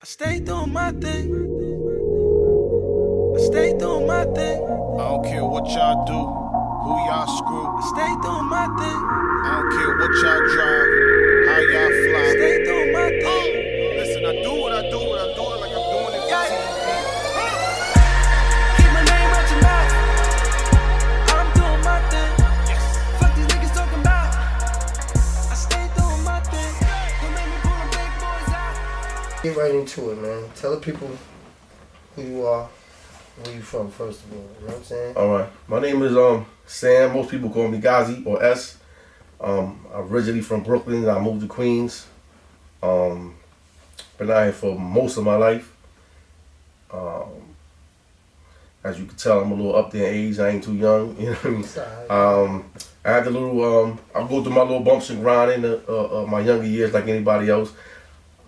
I stay doing my thing. I stay doing my thing. I don't care what y'all do, who y'all screw. I stay doing my thing. I don't care what y'all drive, how y'all I fly. stay doing my thing. Listen, I do what I do, and I do it like I'm doing it for TV. Keep my name out your mouth. I'm doing my thing. Yes. Fuck these niggas talking about. I stay doing my thing. Don't make me pull them big boys out. Get right into it, man. Tell the people who you are, where you from, first of all. You know what I'm saying? All right. My name is Sam. Most people call me Ghazi or S. I'm originally from Brooklyn. I moved to Queens. Been out here for most of my life. As you can tell, I'm a little up there in age. I ain't too young. You know what I mean? It's all right. I had the little. I go through my little bumps and grind in my younger years, like anybody else.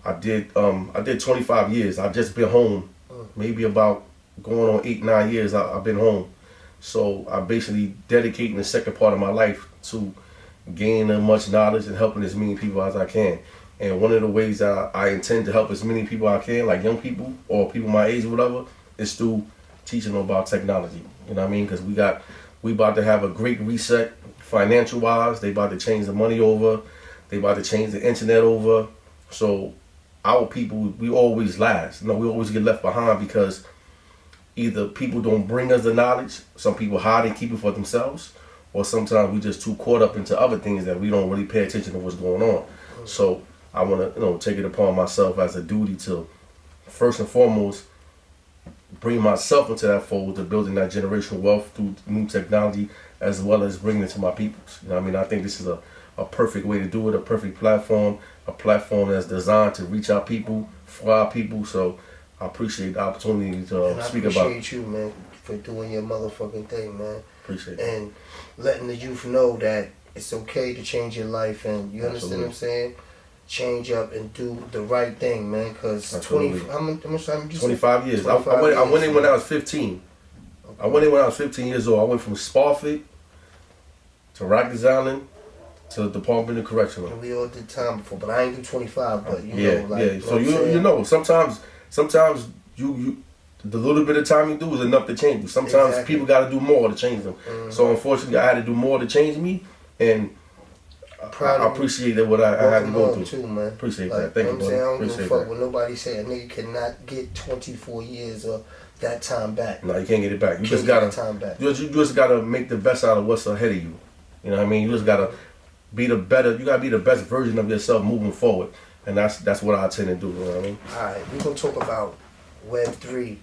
I did 25 years. I just been home, maybe about going on 8-9 years. I've been home, so I'm basically dedicating the second part of my life to gaining as much knowledge and helping as many people as I can. And one of the ways I intend to help as many people I can, like young people or people my age or whatever, is through teaching them about technology. You know what I mean? Because we about to have a great reset financial wise. They about to change the money over. They about to change the internet over. So our people, we always last. You know, we always get left behind because either people don't bring us the knowledge, some people hide and keep it for themselves, or sometimes we just too caught up into other things that we don't really pay attention to what's going on. So I want to, take it upon myself as a duty to, first and foremost, bring myself into that fold of building that generational wealth through new technology, as well as bringing it to my peoples. You know what I mean? I think this is a perfect way to do it, a perfect platform, a platform that's designed to reach our people, for our people. So I appreciate the opportunity to And I speak about it. appreciate you, man, for doing your motherfucking thing, man. Appreciate it. And letting the youth know that it's okay to change your life, and you understand what I'm saying? Change up and do the right thing, man. Because Absolutely. how much time you 25 years. I 25 went in years, when I was 15. I went in when I was 15 years old. I went from Spofford to Rikers Island to the Department of Correctional. And we all did time before, but I ain't do 25. But you Yeah, know, like, yeah. you So know what I'm you know, sometimes you the little bit of time you do is enough to change you. Sometimes Exactly. people got to do more to change them. So unfortunately, I had to do more to change me, and Proud I of you. appreciate what I had to Welcome go home through. too, man. Appreciate Like, that. Thank you you, know what I'm saying? I brother. don't give a Appreciate fuck that. when nobody say a nigga cannot get 24 years of that time back. No, you can't get it back. You Can't just get gotta that time back. you just gotta make the best out of what's ahead of you. You know what I mean? You just gotta be the better. You gotta be the best version of yourself moving forward, and that's what I tend to do. You know what I mean? Alright, we're gonna talk about Web3,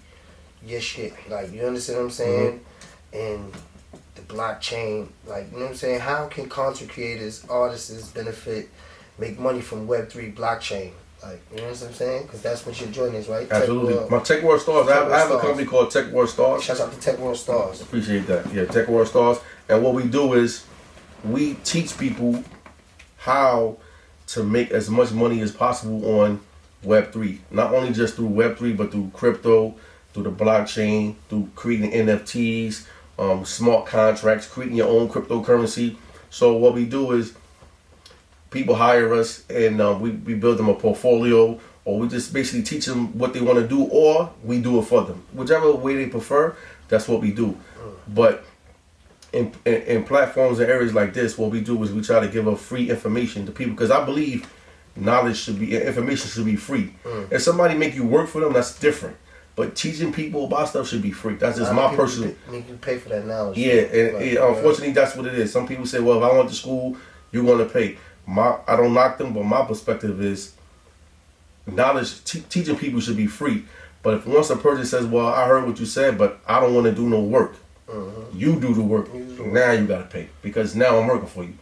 your shit. Like, you understand what I'm saying? And the blockchain, like, you know what I'm saying? How can content creators, artists benefit, make money from Web3 blockchain? Like, you know what I'm saying? Because that's what your joint is, right? Absolutely. Tech World. My Tech World Stars. I Tech World have a Stars. company called Tech World Stars. Shouts out to Tech World Stars. Appreciate that. Yeah, Tech World Stars. And what we do is we teach people how to make as much money as possible on Web3. Not only just through Web3, but through crypto, through the blockchain, through creating NFTs, smart contracts, creating your own cryptocurrency. So what we do is people hire us and we build them a portfolio, or we just basically teach them what they want to do, or we do it for them. Whichever way they prefer, that's what we do. But in platforms and areas like this, what we do is we try to give up free information to people, because I believe information should be free. If somebody make you work for them, that's different. But teaching people about stuff should be free. That's just my personal. Make you pay for that knowledge. Yeah, and Like, unfortunately, that's what it is. Some people say, "Well, if I went to school, you're going to pay." I don't knock them, but my perspective is knowledge. Teaching people should be free. But if once a person says, "Well, I heard what you said, but I don't want to do no work," you do the work. Now you got to pay, because now I'm working for you.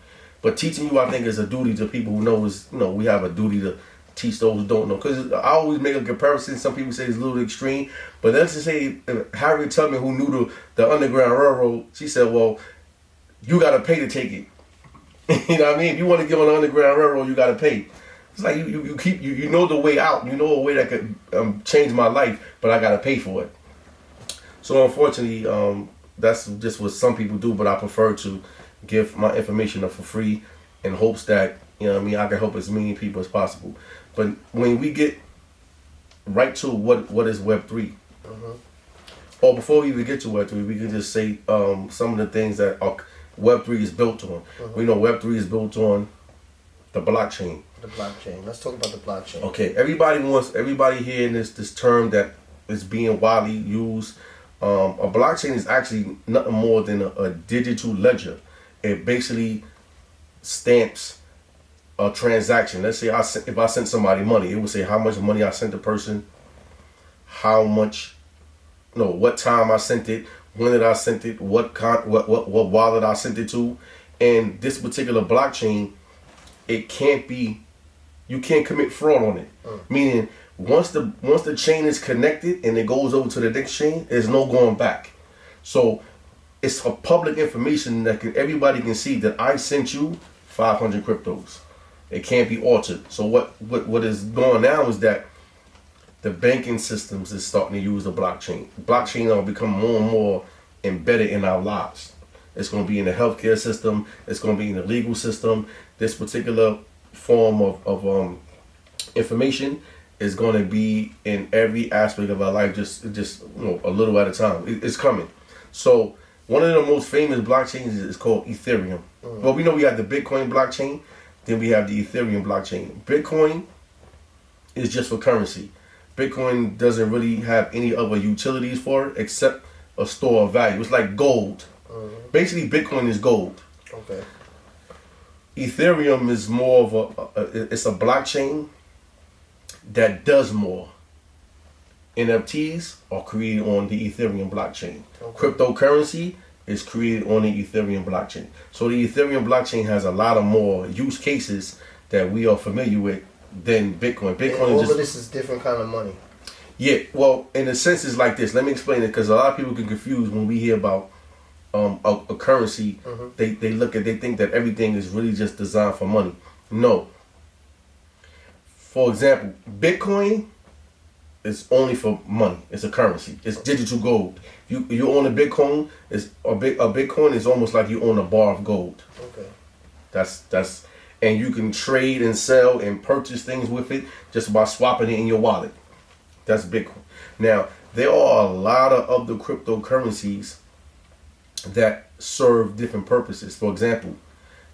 But teaching you, I think, is a duty to people who know. We have a duty to teach those who don't know. Because I always make a comparison. Some people say it's a little extreme, but let's just say Harriet Tubman, who knew the Underground Railroad, she said, "Well, you got to pay to take it." You know what I mean? If you want to get on the Underground Railroad, you got to pay. It's like you know the way out. You know a way that could change my life, but I got to pay for it. So unfortunately, that's just what some people do. But I prefer to give my information up for free in hopes that I can help as many people as possible. But when we get right to what is Web3. Or before we even get to Web3, we can just say some of the things that Web3 is built on. We know Web3 is built on the blockchain. The blockchain. Let's talk about the blockchain. Okay, everybody hearing this term that is being widely used. A blockchain is actually nothing more than a digital ledger. It basically stamps a transaction. Let's say if I sent somebody money, it would say how much money I sent the person, what time I sent it, when did I sent it, what wallet I sent it to, and this particular blockchain, you can't commit fraud on it. Meaning, once the chain is connected and it goes over to the next chain, there's no going back. So it's a public information that everybody can see that I sent you 500 cryptos. It can't be altered. So what is going now is that the banking systems is starting to use the blockchain. Blockchain will become more and more embedded in our lives. It's going to be in the healthcare system. It's going to be in the legal system. This particular form of information is going to be in every aspect of our life, just a little at a time. It's coming. So one of the most famous blockchains is called Ethereum. Well, we know we have the Bitcoin blockchain, then we have the Ethereum blockchain. Bitcoin is just for currency. Bitcoin doesn't really have any other utilities for it except a store of value. It's like gold. Basically, Bitcoin is gold. Okay. Ethereum is more of it's a blockchain that does more. NFTs are created on the Ethereum blockchain. Okay. Cryptocurrency is created on the Ethereum blockchain. So the Ethereum blockchain has a lot of more use cases that we are familiar with than Bitcoin. Bitcoin all of this is different kind of money. Yeah, well, in a sense, it's like this. Let me explain it, because a lot of people get confused when we hear about a currency. They think that everything is really just designed for money. No. For example, Bitcoin is only for money. It's a currency. It's digital gold. You own a Bitcoin. A Bitcoin is almost like you own a bar of gold. Okay. That's and you can trade and sell and purchase things with it just by swapping it in your wallet. That's Bitcoin. Now, there are a lot of other cryptocurrencies that serve different purposes. For example,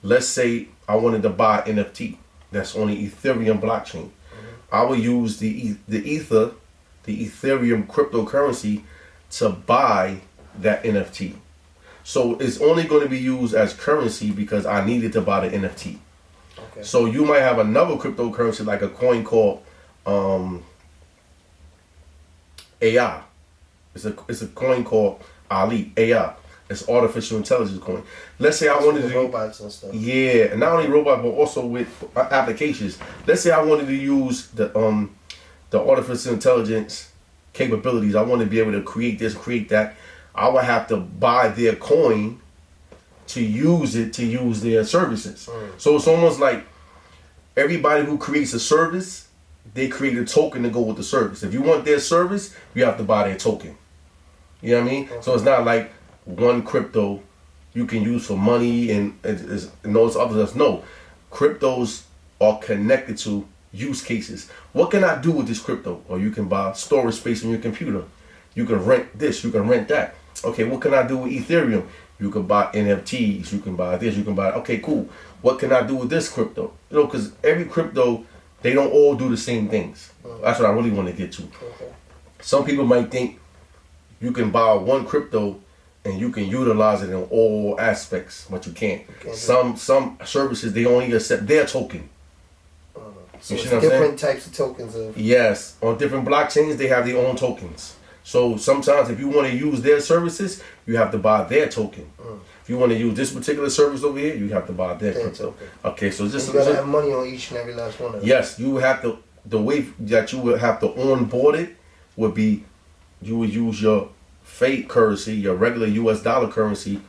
let's say I wanted to buy NFT that's on the Ethereum blockchain. I will use the Ethereum cryptocurrency to buy that NFT. So it's only going to be used as currency because I needed to buy the NFT. Okay. So you might have another cryptocurrency like a coin called AI. It's a coin called Ali AI. It's artificial intelligence coin. Let's say I wanted to robots and stuff. Yeah, and not only robots but also with applications. Let's say I wanted to use the artificial intelligence capabilities. I want to be able to create this, create that. I would have to buy their coin to use their services. So it's almost like everybody who creates a service, they create a token to go with the service. If you want their service, you have to buy their token. You know what I mean? Okay. So it's not like one crypto you can use for money and those others. No, cryptos are connected to use cases. What can I do with this crypto? Or you can buy storage space on your computer. You can rent this, you can rent that. Okay, what can I do with Ethereum? You can buy NFTs, you can buy this, you can buy, okay, cool. What can I do with this crypto? You know, because every crypto, they don't all do the same things. That's what I really want to get to. Okay. Some people might think you can buy one crypto and you can utilize it in all aspects, but you can't. Some services, they only accept their token. So it's different types of tokens. Yes, on different blockchains, they have their own tokens. So sometimes if you want to use their services, you have to buy their token. If you want to use this particular service over here, you have to buy their crypto. Okay, so just... And you got to have money on each and every last one of them. Yes, you have to... The way that you would have to onboard it would be you would use your fake currency, your regular US dollar currency,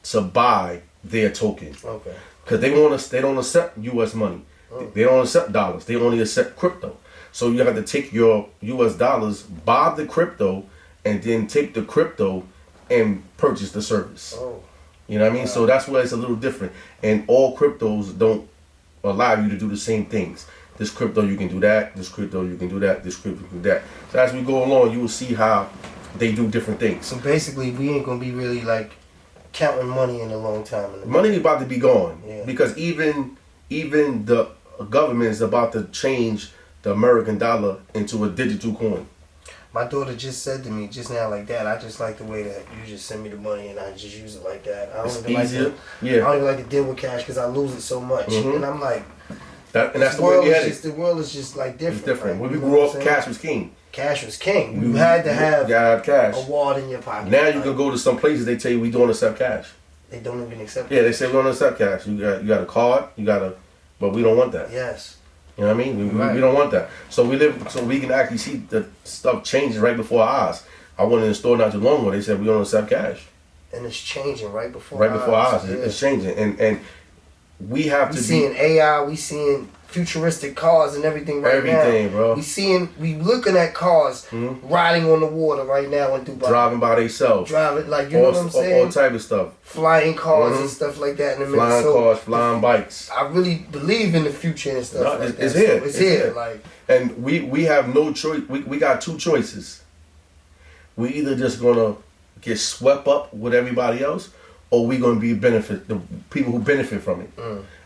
to buy their token. Okay. Because they don't accept US money. They don't accept dollars. They only accept crypto. So you have to take your US dollars, buy the crypto, and then take the crypto and purchase the service. Oh. You know what I mean? Wow. So that's why it's a little different. And all cryptos don't allow you to do the same things. this crypto you can do that, this crypto you can do that, this crypto you can do that. So as we go along, you will see how they do different things. So basically, we ain't gonna be really like counting money in a long time. Money about to be gone, Yeah. because even the government is about to change the American dollar into a digital coin. My daughter just said to me just now like that. I just like the way that you just send me the money and I just use it like that. I don't It's even easier. like to, I Yeah. don't even like to deal with cash because I lose it so much. Mhm. And I'm like, And that's the world way we is had it. just, the world is just like different. It's different. Like, When we you know grew what up, I'm saying? cash was king. Cash was king. You had to have cash. a wallet in your pocket. Now you Like, can go to some places, they tell you we don't accept cash. They don't even accept Yeah, they say we don't accept cash. You got a card, but we don't want that. Yes. You know what I mean? Right. We don't want that. So we can actually see the stuff changing right before our eyes. I went in the store not too long ago. They said we don't accept cash. And it's changing right before Right before our eyes, Yeah. it's changing, and we have We to seeing be AI, we seeing futuristic cars and everything right now. everything, bro. We looking at cars Mhm. riding on the water right now in Dubai. Driving by themselves, Driving, like, you know what I'm saying? all type of stuff. Flying cars Mhm. and stuff like that in the Flying minute. So cars, flying bikes. I really believe in the future and stuff No, like it's that. here. So it's It's here. here. Like, And we have no choice. We got two choices. We either just gonna get swept up with everybody else, or we gonna be the people who benefit from it.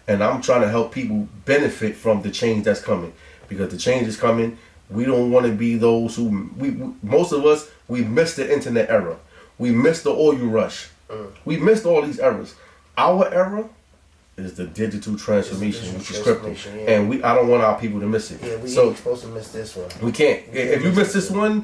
And I'm trying to help people benefit from the change that's coming, because the change is coming. We don't want to be those who most of us, we missed the internet era. We missed the oil rush. We missed all these eras. Our era is the digital transformation, which is crypto. transformation, yeah. And I don't want our people to miss it. yeah, we So ain't supposed to miss this one. we can't. If you miss this one,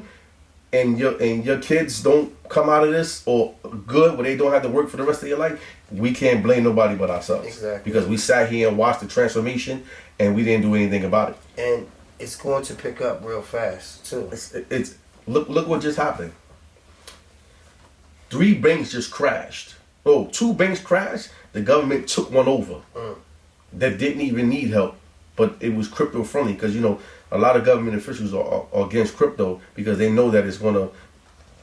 and your kids don't come out of this or good, where they don't have to work for the rest of your life, we can't blame nobody but ourselves. Exactly. Because we sat here and watched the transformation, and we didn't do anything about it. And it's going to pick up real fast too. It's look what just happened. 3 banks just crashed. Oh, 2 banks crashed. The government took one over that didn't even need help, but it was crypto friendly, because a lot of government officials are against crypto because they know that it's going to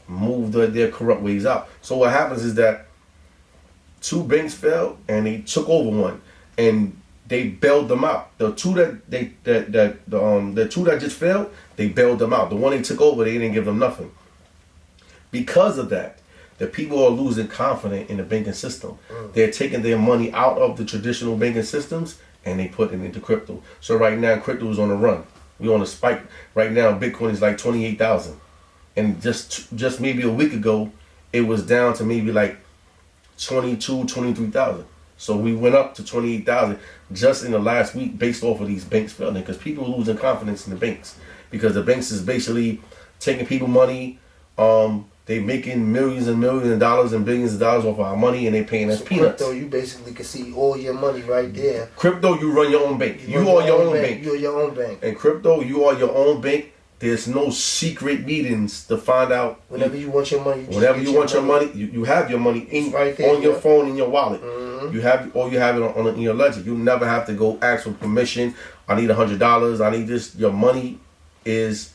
move their corrupt ways out. So what happens is that 2 banks fell and they took over one, and they bailed them out. The two the 2 that just fell, they bailed them out. The one they took over, they didn't give them nothing. Because of that, the people are losing confidence in the banking system. They're taking their money out of the traditional banking systems and they put it into crypto. So right now, crypto is on a run. We're on a spike. Right now, Bitcoin is like 28,000. And just maybe a week ago, it was down to maybe like 23,000. So we went up to 28,000 just in the last week based off of these banks failing, because people are losing confidence in the banks, because the banks is basically taking people money. They making millions and millions of dollars and billions of dollars off our money, and they paying us peanuts. Crypto, you basically can see all your money right there. Crypto, you run your own bank. You are your own bank. You're your own bank. And crypto, you are your own bank. There's no secret meetings to find out. Whenever you want your money, Whenever you want your money, you have your money right there, on your yeah. phone, in your wallet. Mhm. You have it in your ledger. You never have to go ask for permission. I need $100. I need this. Your money is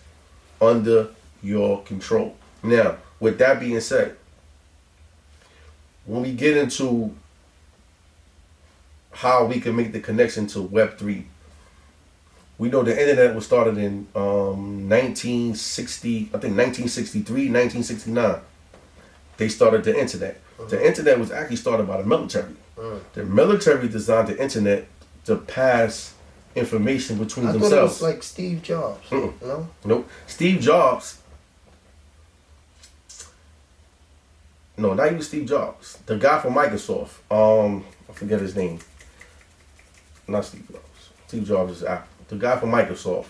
under your control. Now, with that being said, when we get into how we can make the connection to Web3, we know the internet was started in 1960, I think 1963, 1969. They started the internet. The internet was actually started by the military. The military designed the internet to pass information between I themselves. thought it was like Steve Jobs. No? Nope. Steve Jobs. No, not even Steve Jobs. The guy from Microsoft. I forget his name. Not Steve Jobs. Steve Jobs is Apple. The guy from Microsoft.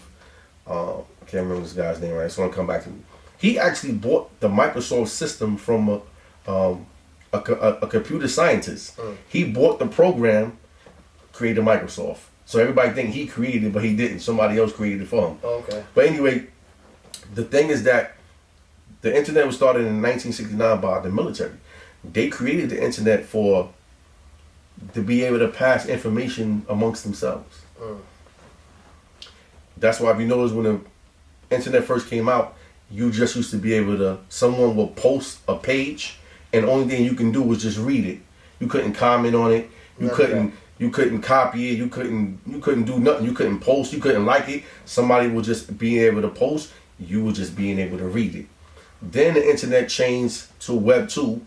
I can't remember this guy's name right. It's gonna come back to me. He actually bought the Microsoft system from a computer scientist. He bought the program, created Microsoft. So everybody think he created it, but he didn't. Somebody else created it for him. Okay. But anyway, the thing is that the internet was started in 1969 by the military. They created the internet to be able to pass information amongst themselves. That's why if you notice when the internet first came out, you just used to be able to, someone will post a page and the only thing you can do was just read it. You couldn't comment on it. You You couldn't copy it. You couldn't do nothing. You couldn't post. You couldn't like it. Somebody was just being able to post. You were just being able to read it. Then the internet changed to Web 2,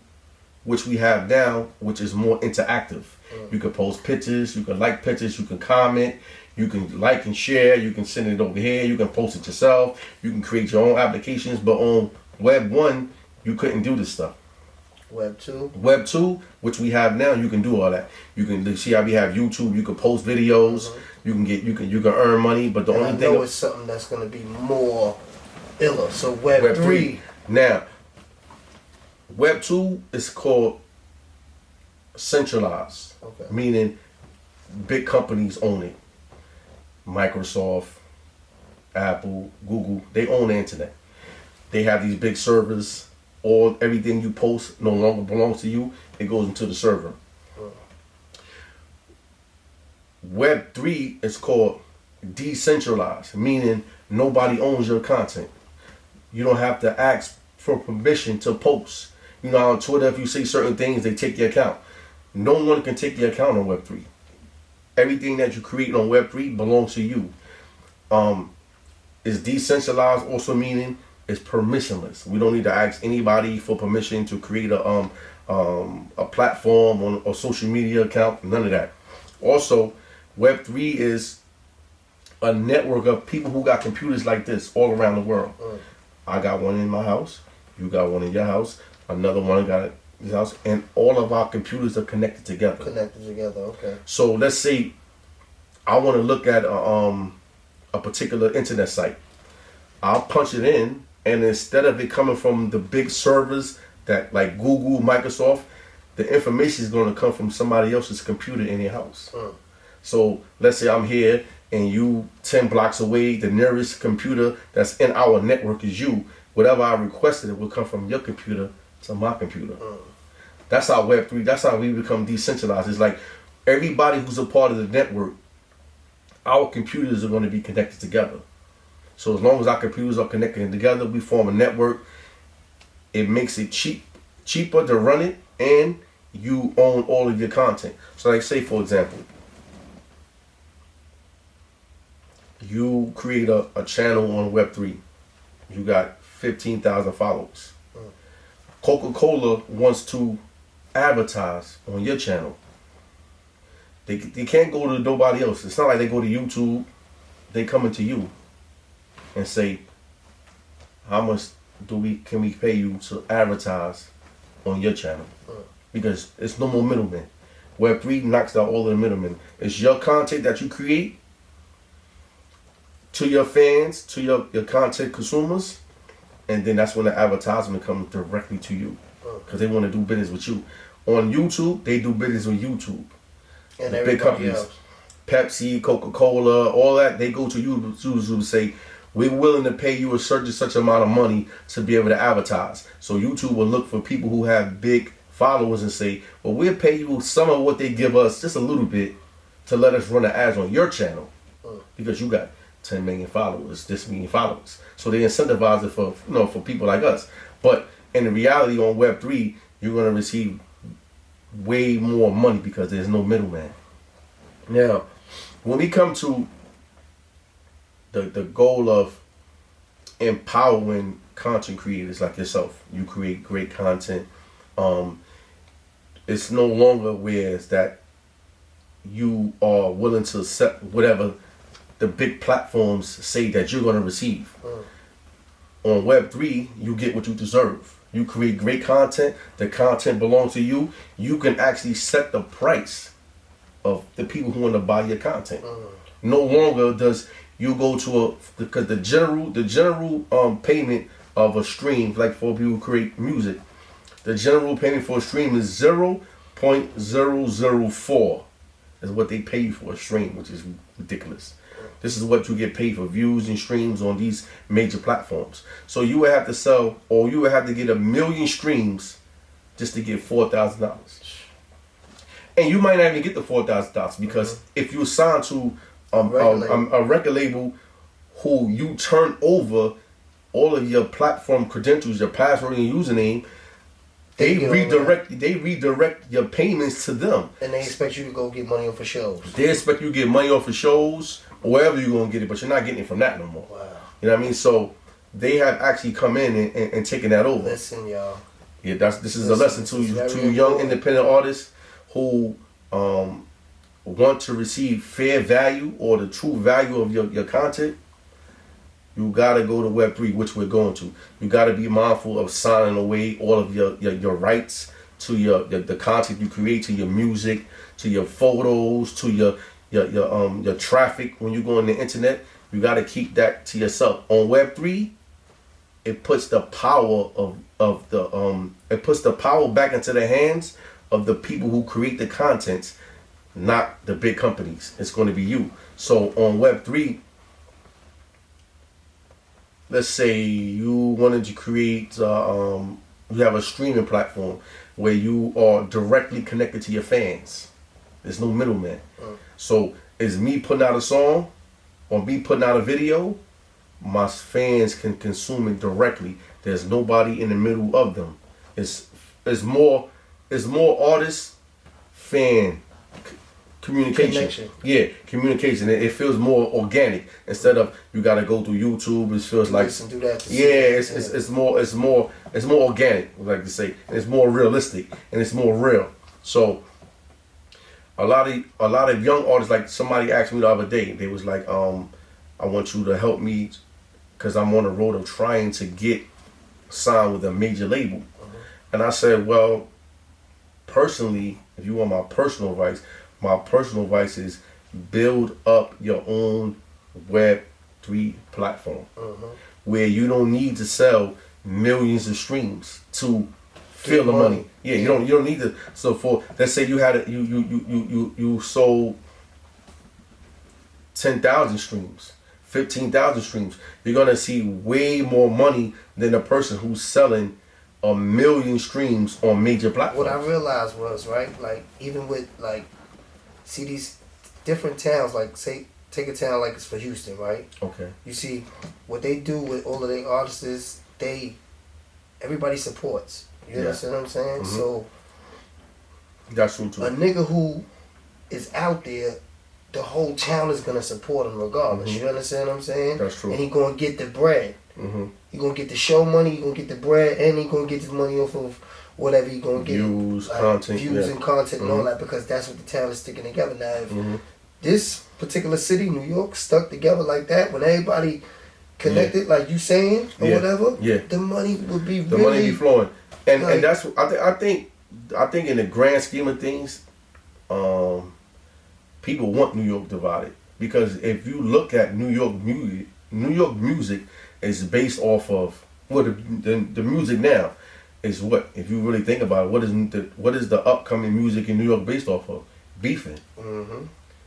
which we have now, which is more interactive. You can post pictures. You can like pictures. You can comment. You can like and share. You can send it over here. You can post it yourself. You can create your own applications. But on Web 1, you couldn't do this stuff. Web 2. Web 2, which we have now, you can do all that. You can see how we have YouTube. You can post videos. You can earn money. But the And only I thing know it's something that's going to be more iller. So Web 3. Now, Web 2 is called centralized, meaning big companies own it. Microsoft, Apple, Google, they own the internet. They have these big servers. Everything you post no longer belongs to you. It goes into the server. Web 3 is called decentralized, meaning nobody owns your content. You don't have to ask for permission to post. You know, on Twitter, if you say certain things, they take your account. No one can take your account on Web 3. Everything that you create on Web 3 belongs to you. Is decentralized also meaning it's permissionless. We don't need to ask anybody for permission to create a platform on a social media account. None of that. Also, Web 3 is a network of people who got computers like this all around the world. I got one in my house. You got one in your house. Another one got his house. And all of our computers are connected together. Okay. So let's say I want to look at a particular internet site. I'll punch it in, and instead of it coming from the big servers that like Google, Microsoft, the information is going to come from somebody else's computer in your house. So let's say I'm here and you 10 blocks away, the nearest computer that's in our network is you. Whatever I requested, it will come from your computer to my computer. That's how Web 3, that's how we become decentralized. It's like everybody who's a part of the network, our computers are going to be connected together. So as long as our computers are connected together, we form a network. It makes it cheaper to run it, and you own all of your content. So like say, for example, you create a channel on Web 3. You got 15,000 followers. Coca-Cola wants to advertise on your channel. They can't go to nobody else. It's not like they go to YouTube. They come into you and say, how much can we pay you to advertise on your channel? Because it's no more middlemen. Web 3 knocks out all of the middlemen. It's your content that you create to your fans, to your content consumers, and then that's when the advertisement comes directly to you because they want to do business with you. On YouTube, they do business with YouTube. And the big companies, else. Pepsi, Coca-Cola, all that, they go to YouTube and say, we're willing to pay you a such amount of money to be able to advertise. So YouTube will look for people who have big followers and say, well, we'll pay you some of what they give us, just a little bit, to let us run the ads on your channel because you got 10 million followers, this many followers. So they incentivize it for people like us. But in the reality on Web 3, you're going to receive way more money because there's no middleman. Now, when we come to the goal of empowering content creators like yourself, you create great content. It's no longer where it's that you are willing to accept whatever the big platforms say that you're going to receive. On Web 3, you get what you deserve. You create great content. The content belongs to you. You can actually set the price of the people who want to buy your content. No longer does you go to because the general payment of a stream, like for people who create music, the general payment for a stream is 0.004 is what they pay you for a stream, which is ridiculous. This is what you get paid for views and streams on these major platforms. So you would have to sell, or you would have to get 1 million streams just to get $4,000. And you might not even get the $4,000 because if you assign to a record label who you turn over all of your platform credentials, your password and username, They get on redirect your payments to them. And they expect you to go get money off of shows. They expect you to get money off of shows or wherever you're gonna get it, but you're not getting it from that no more. Wow. You know what I mean? So they have actually come in and taken that over. Listen, y'all. Yeah, this is a lesson to young important. independent artists who want to receive fair value or the true value of your content. You gotta go to Web3, which we're going to. You gotta be mindful of signing away all of your rights to the content you create, to your music, to your photos, to your traffic when you go on the internet. You gotta keep that to yourself. On Web3, it puts the power it puts the power back into the hands of the people who create the contents, not the big companies. It's going to be you. So on Web3, let's say you wanted to create, you have a streaming platform where you are directly connected to your fans. There's no middleman. So it's me putting out a song or me putting out a video, my fans can consume it directly. There's nobody in the middle of them. It's more artist fan communication. Connection. Yeah, communication. It feels more organic instead of you gotta go through YouTube. It feels like Listen, do that to it's more organic, like to say, and it's more realistic and it's more real. So a lot of young artists, like somebody asked me the other day, they was like, I want you to help me because I'm on the road of trying to get signed with a major label. And I said, well, personally, if you want my personal advice is build up your own Web3 platform where you don't need to sell millions of streams to fill the money. Yeah, you don't need to. So for, let's say you had you sold 10,000 streams, 15,000 streams, you're gonna see way more money than a person who's selling 1 million streams on major platforms. What I realized was, right, like, even with, like, see these different towns, like, say, take a town like it's for Houston, right? Okay. You see, what they do with all of their artists is everybody supports. You understand what I'm saying? Mm-hmm. So, that's true too. a nigga who is out there, the whole town is gonna support him regardless. You understand what I'm saying? That's true. And he gonna get the bread. He gonna get the show money, he gonna get the bread, and he gonna get his money off of whatever he gonna get. Views, like, content. Views and content and all that, because that's what the town is sticking together. Now, if this particular city, New York, stuck together like that, when everybody connected, like you saying, or whatever, the money would be the money be flowing. And like, and that's I think in the grand scheme of things, people want New York divided, because if you look at New York music is based off of the music now is what, if you really think about it, what is the upcoming music in New York based off of? Beefing.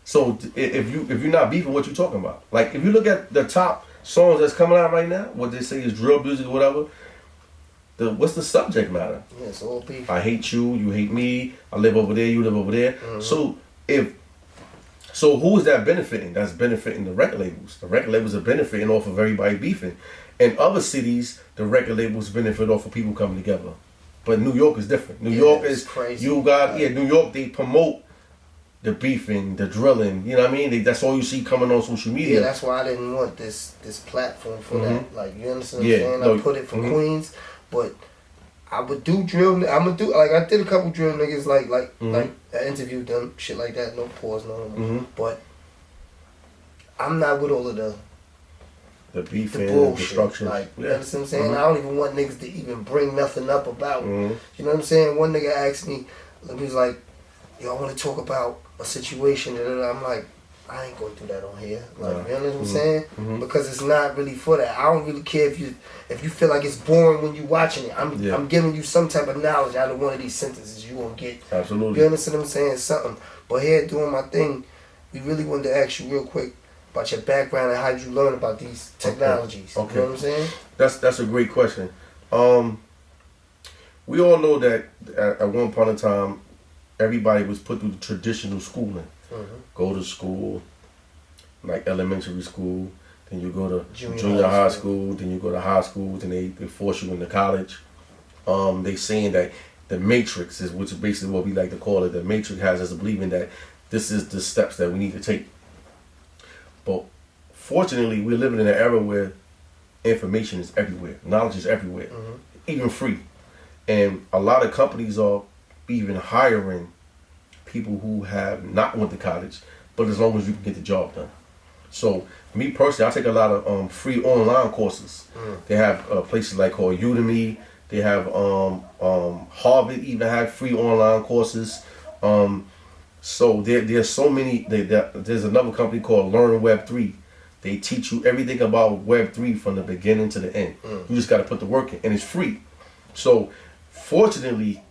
So if you're not beefing, what you talking about? Like, if you look at the top songs that's coming out right now, what they say is drill music or whatever, what's the subject matter? Yeah, it's all beef. I hate you, you hate me, I live over there, you live over there. So who is that benefiting? That's benefiting the record labels. The record labels are benefiting off of everybody beefing. In other cities, the record labels benefit off of people coming together. But New York is different. New York is crazy. New York, they promote the beefing, the drilling, you know what I mean? That's all you see coming on social media. Yeah, that's why I didn't want this platform for that. Like, you understand what I'm saying? I put it for Queens, but I would do drill. I'm gonna do, like, I did a couple drill niggas, like I interviewed them, shit like that. No pause, no. But I'm not with all of the beefing, the bullshit, destruction. Like, you understand what I'm saying? I don't even want niggas to even bring nothing up about. You know what I'm saying? One nigga asked me, he was like, "Yo, I want to talk about a situation." And I'm like, I ain't gonna do that on here. Like, you know what I'm saying? Because it's not really for that. I don't really care if you feel like it's boring when you watching it. I'm giving you some type of knowledge out of one of these sentences you gonna get. Absolutely. You understand what I'm saying? Something. But here, doing my thing, we really wanted to ask you real quick about your background and how did you learn about these technologies. Okay. You know what I'm saying? That's a great question. We all know that at one point in time, everybody was put through the traditional schooling. Go to school, like elementary school, then you go to junior high school, then you go to high school, then they force you into college. They saying that the matrix is, which is basically what we like to call it. The matrix has us believing that this is the steps that we need to take. But fortunately, we're living in an era where information is everywhere, knowledge is everywhere, even free. And a lot of companies are even hiring people who have not went to college, but as long as you can get the job done. So me personally, I take a lot of free online courses. They have places like called Udemy. They have Harvard even have free online courses. So there's so many. There's another company called Learn Web 3. They teach you everything about Web 3 from the beginning to the end. You just got to put the work in, and it's free. So fortunately,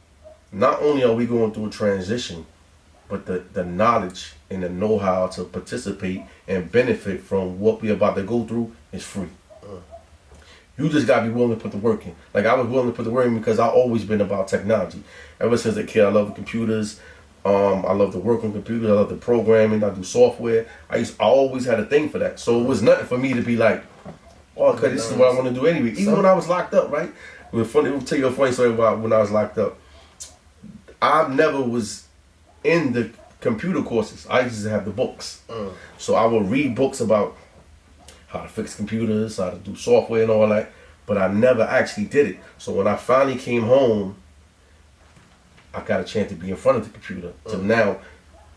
not only are we going through a transition, but the knowledge and the know-how to participate and benefit from what we're about to go through is free. You just gotta be willing to put the work in. Like I was willing to put the work in because I've always been about technology. Ever since a kid, I love computers. I love to work on computers. I love the programming. I do software. I always had a thing for that. So it was nothing for me to be like, oh, okay, this is what I want to do anyway. Even when I was locked up, right? It was funny. We'll tell you a funny story about when I was locked up. I never was in the computer courses. I used to have the books. So I would read books about how to fix computers, how to do software and all that, but I never actually did it. So when I finally came home, I got a chance to be in front of the computer to now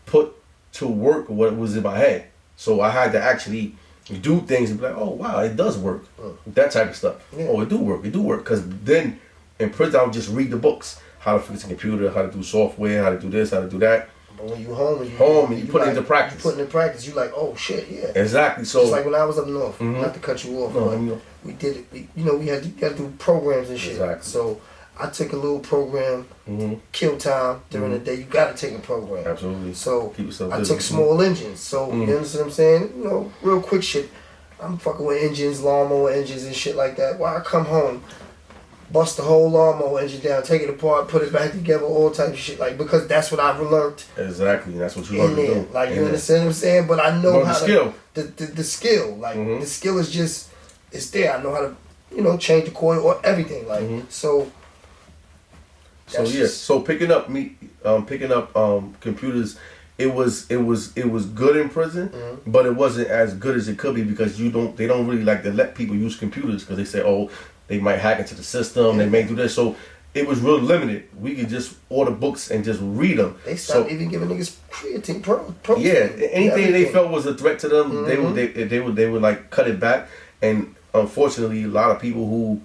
put to work what was in my head. So I had to actually do things and be like, oh wow, it does work. That type of stuff. Yeah. Oh, it do work. Because then in prison I would just read the books. How to fix a computer, how to do software, how to do this, how to do that. But when you home and you put it into practice. You put it in practice, you like, oh shit, yeah. Exactly. So just like when I was up north, not to cut you off, but we did it. We had to do programs and shit. Exactly. So I took a little program, kill time during the day. You got to take a program. Absolutely. So keep yourself I busy. took small engines. So you understand what I'm saying? You know, real quick shit. I'm fucking with engines, lawnmower engines and shit like that. While I come home, bust the whole lawnmower engine down, take it apart, put it back together, all type of shit. Like, because that's what I've learned. Exactly, that's what you learned to do. Like, you understand what I'm saying? But I know how the skill. The skill. Like, the skill is just, it's there. I know how to, you know, change the coil or everything. Like, so yes. So picking up computers, it was good in prison, but it wasn't as good as it could be because they don't really like to let people use computers because they say, oh, they might hack into the system, they may do this. So it was real limited. We could just order books and just read them. They stopped even giving niggas creatine protein. Yeah, anything they felt was a threat to them, they would like cut it back. And unfortunately, a lot of people who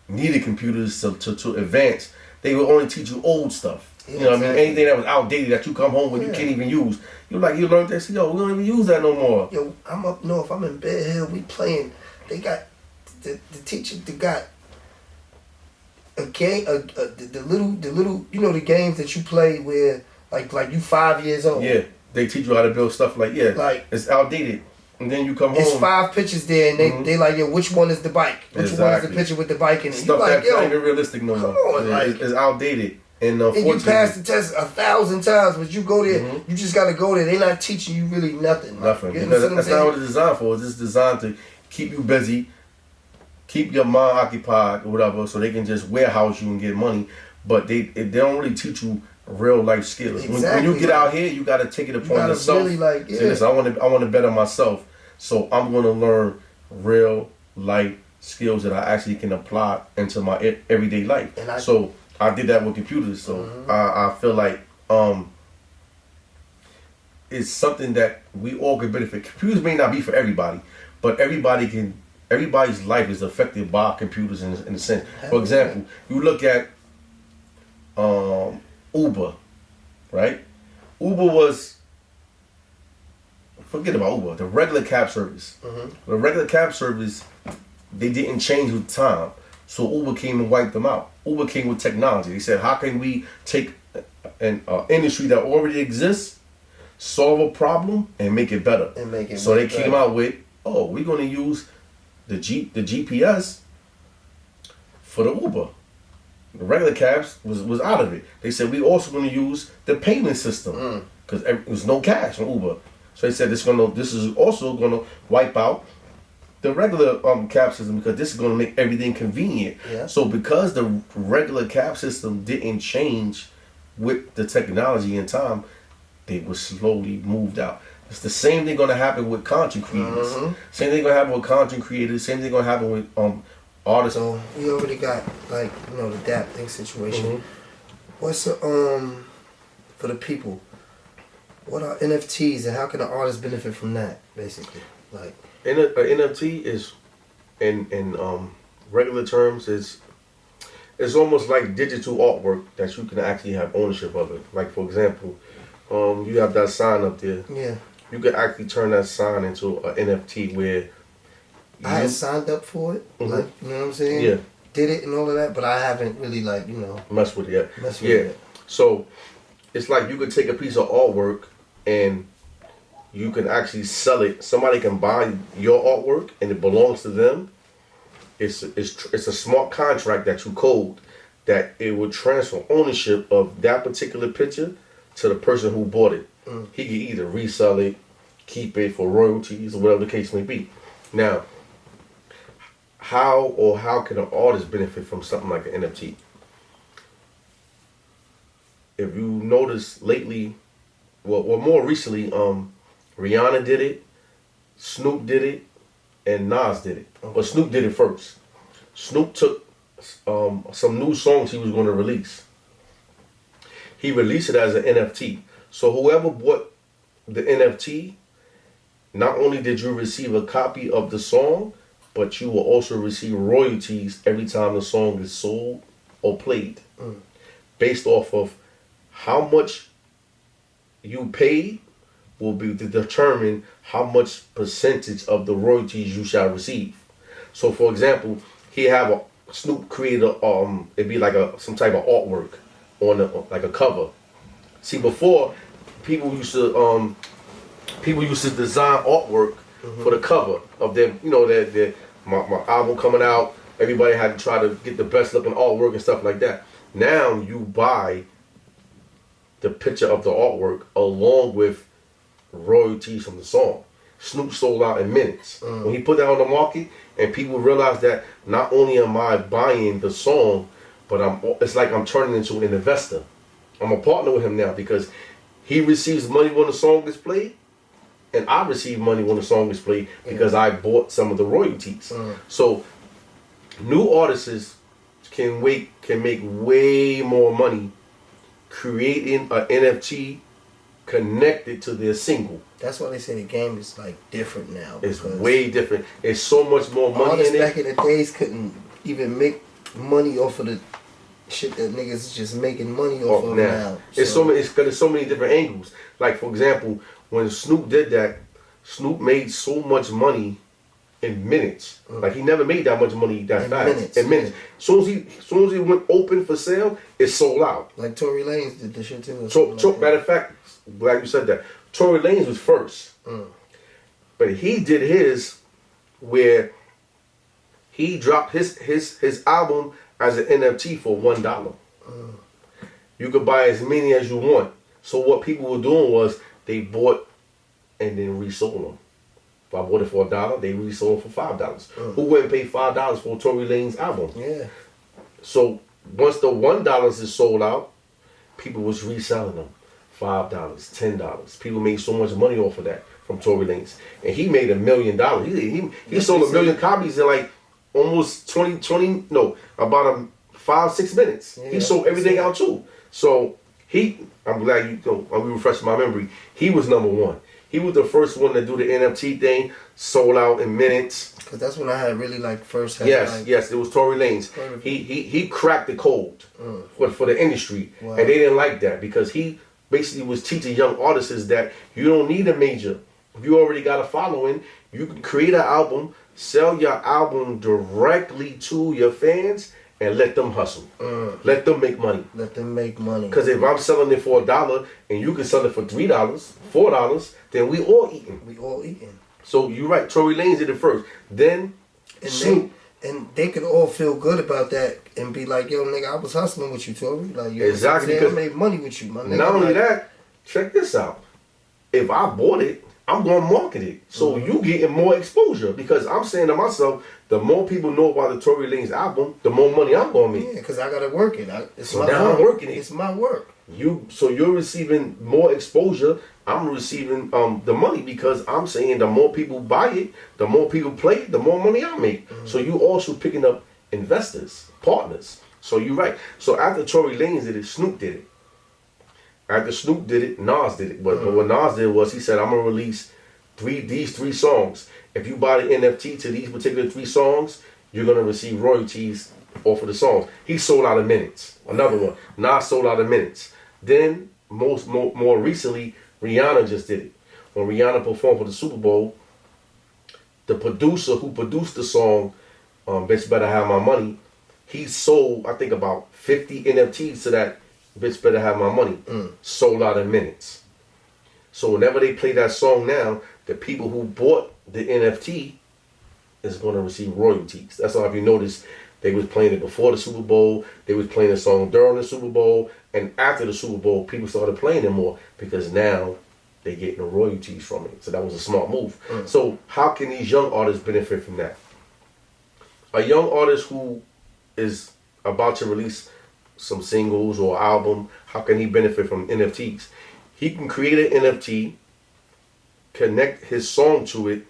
needed computers to advance, they would only teach you old stuff. You know what I mean? Anything that was outdated that you come home with, you can't even use. You learn that, yo, we don't even use that no more. Yo, I'm up north. I'm in Bear Hill. We playing. They got the teacher. They got a game. The little. You know the games that you play where like you 5 years old. Yeah, they teach you how to build stuff like it's outdated. And then you come home. It's 5 pictures there, and they like, yo, which one is the bike? Which one is the picture with the bike in it? Stuff like, that's not even realistic no more. Come on, like it's outdated. And you pass the test 1,000 times, but you go there, you just gotta go there. They're not teaching you really nothing. Nothing. Because that's not what it's designed for. It's just designed to keep you busy, keep your mind occupied or whatever, so they can just warehouse you and get money. But they don't really teach you real life skills. Exactly. When you get out here, you gotta take it upon yourself. Really say, listen, I want to better myself, so I'm gonna learn real life skills that I actually can apply into my everyday life. So I did that with computers. So I feel like it's something that we all can benefit. Computers may not be for everybody, but everybody's life is affected by computers in a sense. For example, you look at Uber, right? Uber was, forget about Uber, the regular cab service. The regular cab service, they didn't change with time. So Uber came and wiped them out. Uber came with technology. They said, how can we take an industry that already exists, solve a problem, and make it better? So they came out with, we're going to use the GPS for the Uber. The regular cabs was out of it. They said, we also going to use the payment system because there was no cash on Uber. So they said, this is also going to wipe out the regular cap system, because this is going to make everything convenient. Yeah. So because the regular cap system didn't change with the technology in time, they were slowly moved out. It's the same thing going to happen with content creators. Same thing going to happen with content creators. Same thing going to happen with artists. So we already got like the DAP thing situation. What's the for the people? What are NFTs and how can an artist benefit from that? Basically, like An NFT is, in regular terms, it's almost like digital artwork that you can actually have ownership of it. Like for example, you have that sign up there. Yeah. You can actually turn that sign into an NFT where I had signed up for it. Like, you know what I'm saying? Yeah. Did it and all of that, but I haven't really messed with it yet. Messed with it. So it's like you could take a piece of artwork and you can actually sell it. Somebody can buy your artwork and it belongs to them. It's a smart contract that you code that it would transfer ownership of that particular picture to the person who bought it. He can either resell it, keep it for royalties, or whatever the case may be. Now, how can an artist benefit from something like an NFT? If you notice lately, well more recently, Rihanna did it, Snoop did it, and Nas did it. But Snoop did it first. Snoop took some new songs he was going to release. He released it as an NFT. So whoever bought the NFT, not only did you receive a copy of the song, but you will also receive royalties every time the song is sold or played, based off of how much you paid will be to determine how much percentage of the royalties you shall receive. So, for example, Snoop created it'd be like some type of artwork on like a cover. See, before people used to design artwork for the cover of their my album coming out. Everybody had to try to get the best looking artwork and stuff like that. Now you buy the picture of the artwork along with royalties from the song. Snoop sold out in minutes. When he put that on the market and people realized that not only am I buying the song, but it's like I'm turning into an investor. I'm a partner with him now because he receives money when the song is played, and I receive money when the song is played because I bought some of the royalties. So new artists can make way more money creating an NFT connected to their single. That's why they say the game is like different now. It's way different. It's so much more money in it. Back in the days couldn't even make money off of the shit that niggas is just making money off of now. It's so many different angles. Like for example, when Snoop did that, Snoop made so much money in minutes. Like he never made that much money that fast. In minutes. Soon as he went open for sale, it sold out. Like Tory Lanez did the shit too. Matter of fact, glad you said that. Tory Lanez was first. But he did his where he dropped his album as an NFT for $1. You could buy as many as you want. So what people were doing was they bought and then resold them. If I bought it for $1, they resold for $5. Who wouldn't pay $5 for Tory Lanez album? Yeah. So once the $1 is sold out, people was reselling them. $5, $10. People made so much money off of that from Tory Lanez. And he made $1 million. He sold 1 million copies in like almost about 5-6 minutes. Yeah, he sold everything out too. So I'm glad we refreshed my memory. He was number one. He was the first one to do the NFT thing, sold out in minutes. Cause that's when I had really first had. Yes, it was Tory Lanez. He cracked the code for the industry, and they didn't like that because he basically was teaching young artists that you don't need a major. If you already got a following, you can create an album, sell your album directly to your fans, and let them hustle. Let them make money. Because if I'm selling it for $1 and you can sell it for $3, $4, then we all eating. So you're right. Tory Lanez did it first. Then Snoop. And they could all feel good about that and be like, yo, nigga, I was hustling with you, Tory. Like, exactly. I made money with you, my nigga. Not only that, check this out. If I bought it I'm going to market it. So you getting more exposure because I'm saying to myself, the more people know about the Tory Lanez album, the more money I'm going to make. Yeah, because I got to work it. It's So my now work. I'm working it. It's my work. So you're receiving more exposure. I'm receiving the money because I'm saying the more people buy it, the more people play it, the more money I make. So you also picking up investors, partners. So you're right. So after Tory Lanez did it, Snoop did it. After Snoop did it, Nas did it. But what Nas did was he said, I'm gonna release these three songs. If you buy the NFT to these particular 3 songs, you're gonna receive royalties off of the songs. He sold out in minutes. Another one. Nas sold out in minutes. Then more recently, Rihanna just did it. When Rihanna performed for the Super Bowl, the producer who produced the song, Bitch Better Have My Money, he sold, I think, about 50 NFTs to that Bitch Better Have My Money. Sold out in minutes. So whenever they play that song now, the people who bought the NFT is going to receive royalties. That's why if you notice, they was playing it before the Super Bowl, they was playing the song during the Super Bowl, and after the Super Bowl, people started playing it more because now they're getting the royalties from it. So that was a smart move. So how can these young artists benefit from that? A young artist who is about to release some singles or album, how can he benefit from NFTs? He can create an NFT, connect his song to it,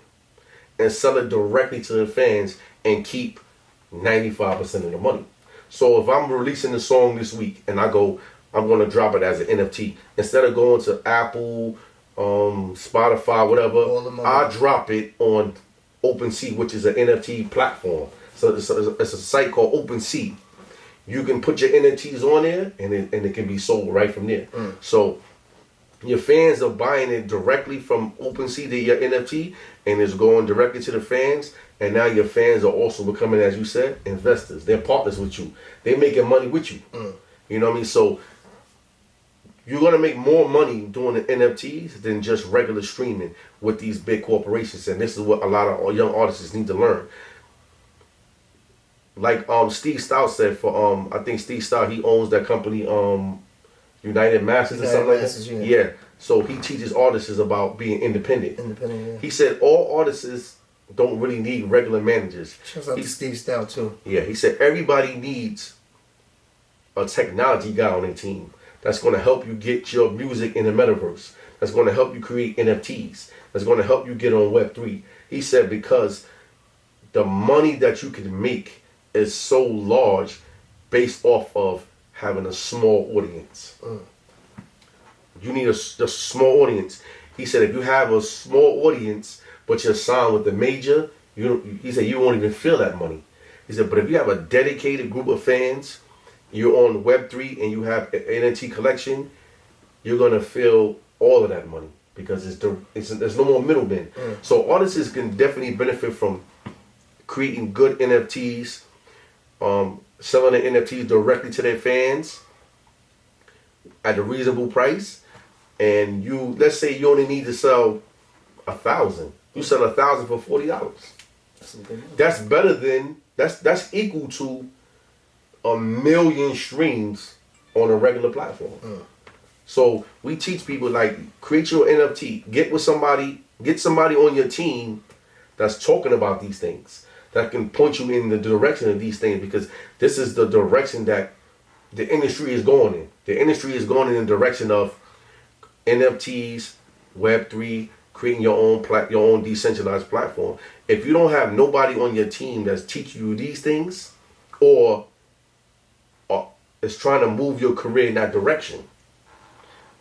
and sell it directly to the fans and keep 95% of the money. So if I'm releasing the song this week and I go, I'm going to drop it as an NFT, instead of going to Apple, Spotify, whatever, I drop it on OpenSea, which is an NFT platform. So it's a site called OpenSea. You can put your NFTs on there, and it can be sold right from there. So your fans are buying it directly from OpenSea to your NFT, and it's going directly to the fans. And now your fans are also becoming, as you said, investors. They're partners with you. They're making money with you. You know what I mean? So you're going to make more money doing the NFTs than just regular streaming with these big corporations. And this is what a lot of young artists need to learn. Like Steve Stout said for I think Steve Stout, he owns that company United Masters or something like that. Yeah. So he teaches artists about being independent. Yeah. He said all artists don't really need regular managers. Shouts out to Steve Stout too. Yeah, he said everybody needs a technology guy on their team that's going to help you get your music in the metaverse. That's going to help you create NFTs. That's going to help you get on Web3. He said because the money that you can make is so large based off of having a small audience. You need a small audience. He said if you have a small audience but you're signed with the major, he said you won't even feel that money. He said, but if you have a dedicated group of fans, you're on Web3 and you have an NFT collection, you're gonna feel all of that money because there's no more middlemen. So artists can definitely benefit from creating good NFTs, selling the NFTs directly to their fans at a reasonable price. And let's say you only need to sell 1,000. You sell 1,000 for $40. That's better than that's equal to 1 million streams on a regular platform. So we teach people like create your NFT, get somebody on your team that's talking about these things, that can point you in the direction of these things, because this is the direction that the industry is going in. The industry is going in the direction of NFTs, Web3, creating your own decentralized platform. If you don't have nobody on your team that's teaching you these things, or is trying to move your career in that direction,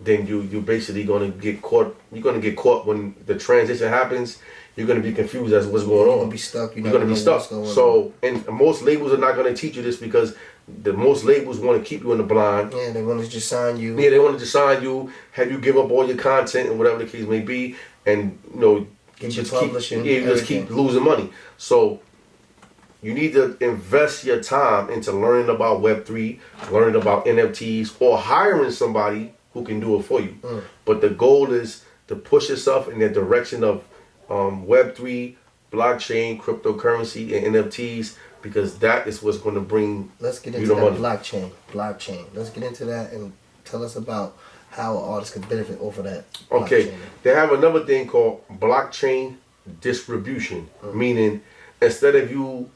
then you're basically going to get caught. You're going to get caught when the transition happens. You're going to be confused as to what's going on. You're going to be stuck. You're going to be stuck. So, and most labels are not going to teach you this because most labels want to keep you in the blind. Yeah, they want to just sign you. Yeah, they want to just sign you, have you give up all your content and whatever the case may be, and get your publishing. You just keep losing money. So you need to invest your time into learning about Web3, learning about NFTs, or hiring somebody who can do it for you. But the goal is to push yourself in the direction of Web3, blockchain, cryptocurrency, and NFTs, because that is what's going to bring Let's get you into the that money. blockchain. Let's get into that and tell us about how an artist can benefit off of that. Okay, blockchain. they have another thing called blockchain distribution, meaning instead of you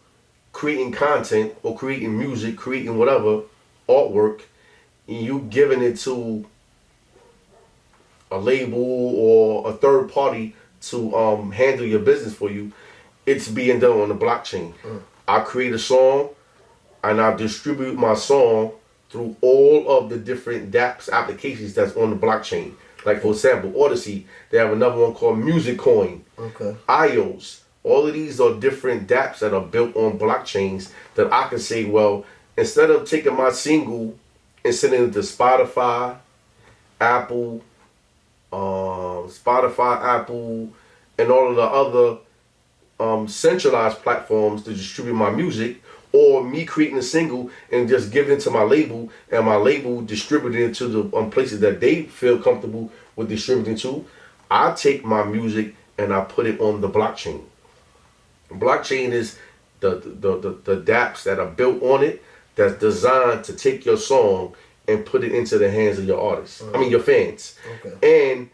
creating content or creating music, creating whatever artwork, and you giving it to a label or a third party to handle your business for you, it's being done on the blockchain. I create a song and I distribute my song through all of the different dApps applications that's on the blockchain. Like for example, Odyssey, they have another one called Music Coin, Okay. iOS. All of these are different dApps that are built on blockchains that I can say, well, instead of taking my single and sending it to Spotify, Apple, and all of the other centralized platforms to distribute my music, or me creating a single and just giving it to my label, and my label distributing it to the places that they feel comfortable with distributing to, I take my music and I put it on the blockchain. Blockchain is the dApps that are built on it that's designed to take your song and put it into the hands of your artists. I mean your fans. Okay. And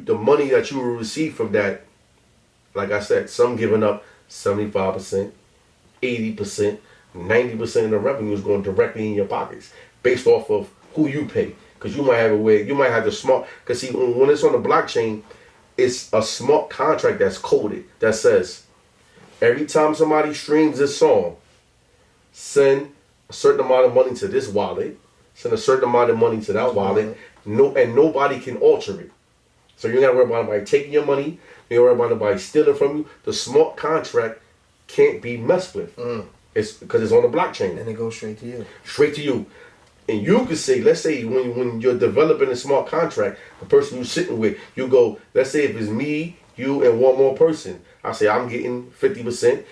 the money that you will receive from that, like I said, some giving up 75%, 80%, 90% of the revenue is going directly in your pockets based off of who you pay. Because you might have a way, you might have the smart, because see, when it's on the blockchain, it's a smart contract that's coded that says, every time somebody streams this song, send a certain amount of money to this wallet, send a certain amount of money to that wallet, and nobody can alter it. So you don't got to worry about nobody taking your money, you don't worry about nobody stealing from you. The smart contract can't be messed with. It's because it's on the blockchain. And it goes straight to you. Straight to you. And you could say, let's say when you're developing a smart contract, the person you're sitting with, you go, let's say if it's me, you, and one more person. I say, I'm getting 50%,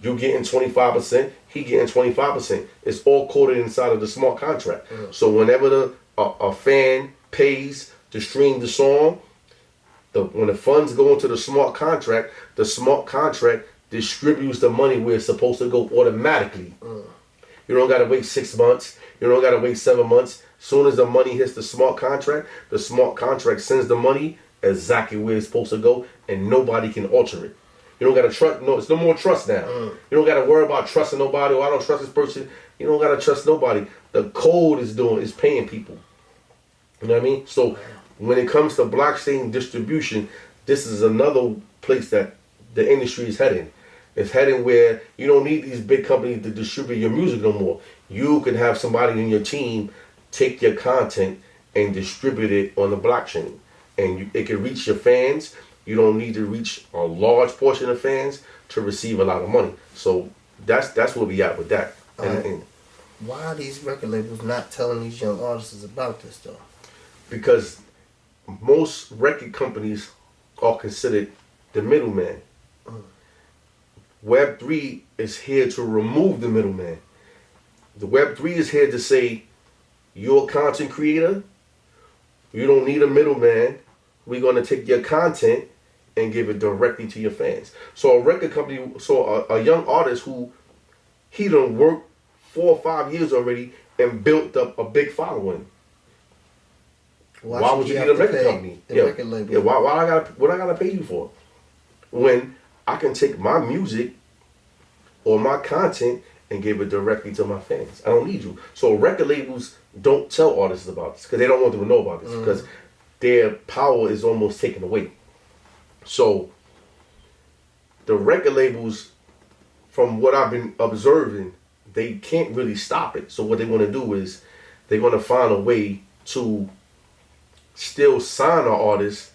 you getting 25%, he getting 25%. It's all coded inside of the smart contract. So whenever a fan pays to stream the song, when the funds go into the smart contract distributes the money where it's supposed to go automatically. You don't got to wait 6 months. You don't got to wait 7 months. Soon as the money hits the smart contract sends the money exactly where it's supposed to go, and nobody can alter it. You don't got to trust. No, it's no more trust now. You don't got to worry about trusting nobody. Or I don't trust this person. You don't got to trust nobody. The code is paying people. You know what I mean? So when it comes to blockchain distribution, this is another place that the industry is heading. It's heading where you don't need these big companies to distribute your music no more. You could have somebody in your team take your content and distribute it on the blockchain. And it can reach your fans. You don't need to reach a large portion of fans to receive a lot of money. So that's where we at with that. And why are these record labels not telling these young artists about this though? Because most record companies are considered the middleman. Web3 is here to remove the middleman. The Web3 is here to say, you're a content creator, you don't need a middleman, we're going to take your content and give it directly to your fans. So a record company, a young artist who, he done worked 4 or 5 years already and built up a big following. Why would you need a record company? Record label? Yeah, what I gotta pay you for? When I can take my music or my content and give it directly to my fans. I don't need you. So record labels don't tell artists about this because they don't want them to know about this because their power is almost taken away. So the record labels, from what I've been observing, they can't really stop it. So what they want to do is they're going to find a way to still sign an artist,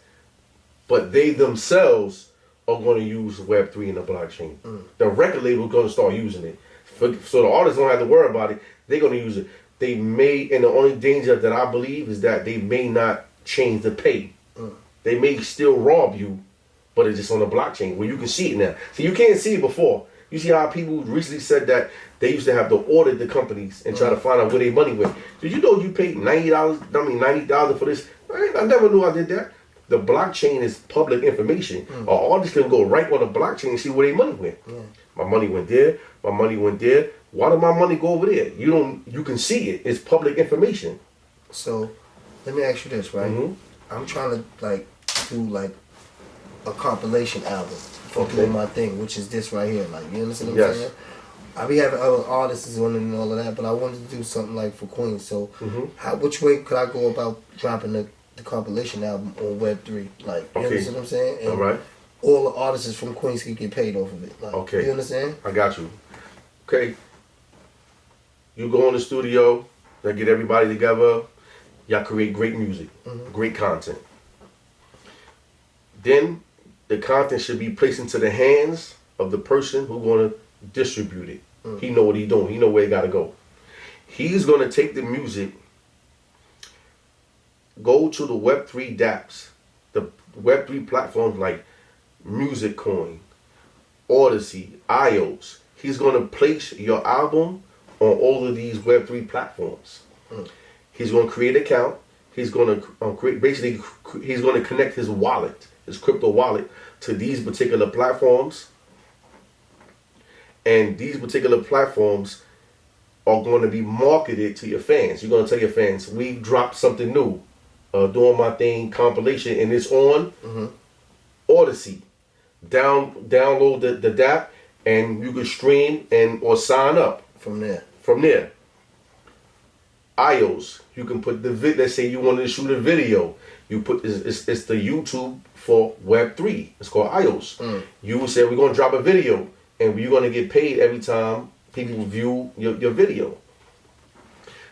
but they themselves are going to use Web3 and the blockchain. The record label is going to start using it. So the artists don't have to worry about it. They're going to use it. They may, and the only danger that I believe is that they may not change the pay. They may still rob you, but it's just on the blockchain where you can see it now. So you can't see it before. You see how people recently said that they used to have to audit the companies and try to find out where their money went. Did you know you paid $90,000 for this? I never knew I did that. The blockchain is public information. An artist can go right on the blockchain and see where their money went. My money went there. My money went there. Why did my money go over there? You can see it. It's public information. So Let me ask you this, right? Mm-hmm. I'm trying to like do like a compilation album for Okay. doing my thing, which is this right here. Like, you understand what Yes. I'm saying? I be having other artists on it and all of that, but I wanted to do something like for Queens. So, which way could I go about dropping the compilation album on Web3? Like, you Okay. understand what I'm saying? And All right. all the artists from Queens can get paid off of it. Like, Okay. you understand? I got you. Okay. You go in the studio, they get everybody together, y'all create great music, great content. Then the content should be placed into the hands of the person who's going to distribute it. He know what he's doing. He know where he got to go. He's going to take the music, go to the Web3 dApps, the Web3 platforms like Music Coin, Odyssey, iOS. He's going to place your album on all of these Web3 platforms. He's going to create an account. He's going to create, basically, he's going to connect his wallet, his crypto wallet, to these particular platforms. And these particular platforms are going to be marketed to your fans. You're going to tell your fans, we dropped something new, doing my thing, compilation, and it's on Odyssey. Download the dApp, and you can stream and or sign up From there. from there. iOS, you can put the let's say you wanted to shoot a video. You put it's the YouTube for Web3. It's called iOS. You will say we're gonna drop a video, and you're gonna get paid every time people view your video.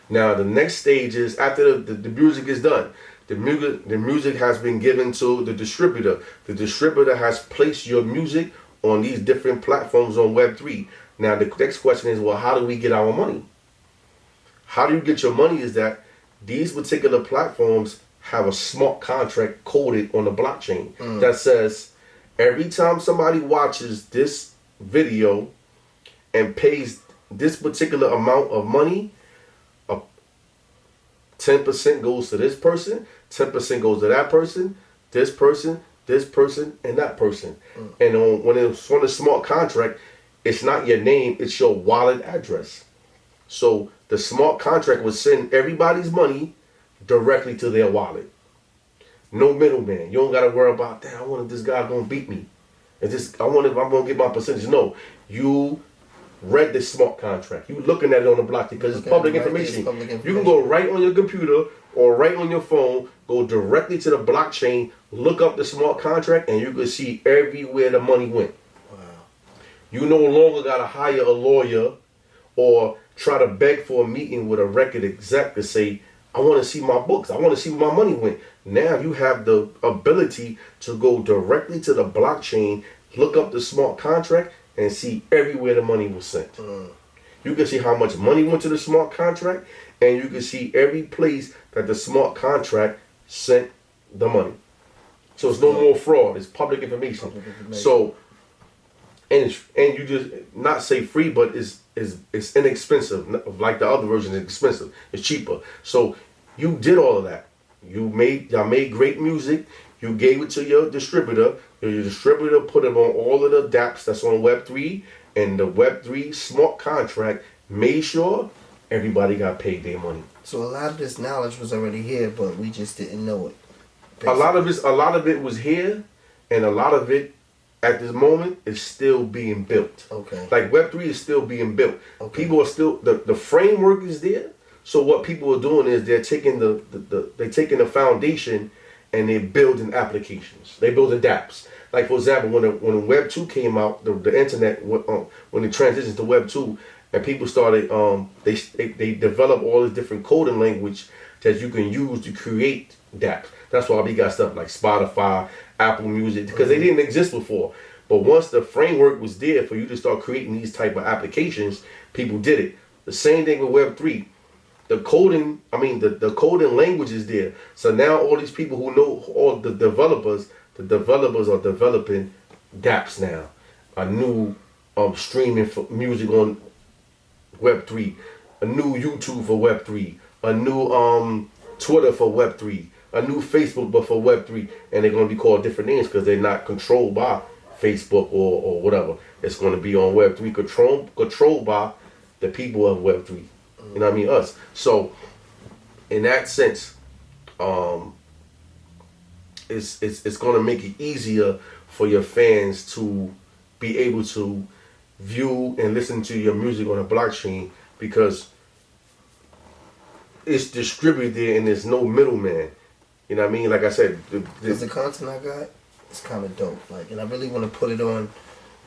Now the next stage is after the music is done. The music has been given to the distributor. The distributor has placed your music on these different platforms on Web3. Now the next question is, well, how do we get our money? How do you get your money is that these particular platforms have a smart contract coded on the blockchain that says every time somebody watches this video and pays this particular amount of money, 10% goes to this person, 10% goes to that person, this person, and that person. And when it's on a smart contract, it's not your name, it's your wallet address. So the smart contract will send everybody's money directly to their wallet. No middleman. You don't gotta worry about that. I wonder if this guy gonna beat me. I wonder if I'm gonna get my percentage. No. You read the smart contract. You looking at it on the blockchain because it's public information. You can go right on your computer or right on your phone, go directly to the blockchain, look up the smart contract, and you can see everywhere the money went. Wow. You no longer gotta hire a lawyer or try to beg for a meeting with a record exec to say, I want to see my books. I want to see where my money went. Now you have the ability to go directly to the blockchain, look up the smart contract, and see everywhere the money was sent. You can see how much money went to the smart contract, and you can see every place that the smart contract sent the money. So it's no more fraud. It's public information. So, and you just not say free, but it's inexpensive. Like the other version is expensive. It's cheaper. So you did all of that. Y'all made great music. You gave it to your distributor. Your distributor put it on all of the dApps that's on Web3, and the Web3 smart contract made sure everybody got paid their money. So a lot of this knowledge was already here, but we just didn't know it. A lot of it was here, and a lot of it at this moment is still being built. Okay. Like Web3 is still being built. Okay. People are still the framework is there. So what people are doing is they're taking the foundation and they're building applications. They're building dApps. Like for example, when Web 2 came out, the internet when it transitioned to Web 2, and people started they developed all this different coding language that you can use to create dApps. That's why we got stuff like Spotify, Apple Music, because they didn't exist before. But once the framework was there for you to start creating these type of applications, people did it. The same thing with Web 3. The coding language is there. So now all these people who know, all the developers are developing dApps now. A new streaming for music on Web 3, a new YouTube for Web 3, a new Twitter for Web 3, a new Facebook but for Web 3, and they're going to be called different names because they're not controlled by Facebook or whatever. It's going to be on Web 3, controlled by the people of Web 3. You know what I mean? Us. So, in that sense, it's going to make it easier for your fans to be able to view and listen to your music on a blockchain because it's distributed and there's no middleman. You know what I mean? Like I said, because the content I got is kind of dope. Like, and I really want to put it on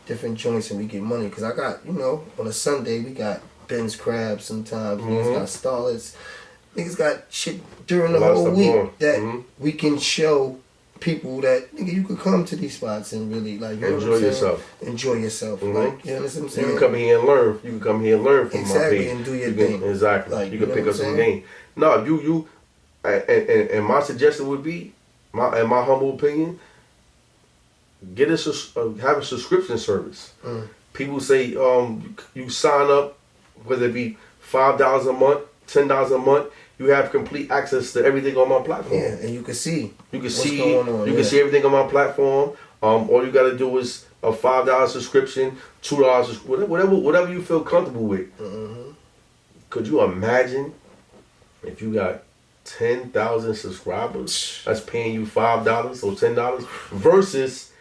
different joints and we get money. Because I got, on a Sunday we got Ben's Crab sometimes. Niggas got Starlets. Niggas got shit during the whole week that we can show people that nigga you could come to these spots and really like enjoy yourself. Enjoy yourself. Like, you know what I'm saying? You can come here and learn. You can come here and learn from my page. And do your thing. Exactly. Like, you can pick up some game. No, and my suggestion would be, in my humble opinion, get have a subscription service. People say you sign up, whether it be $5 a month, $10 a month, you have complete access to everything on my platform. Yeah, and you can see. You can what's see. Going on, you can see everything on my platform. All you got to do is a $5 subscription, $2, whatever you feel comfortable with. Could you imagine if you got 10,000 subscribers that's paying you $5 or $10 versus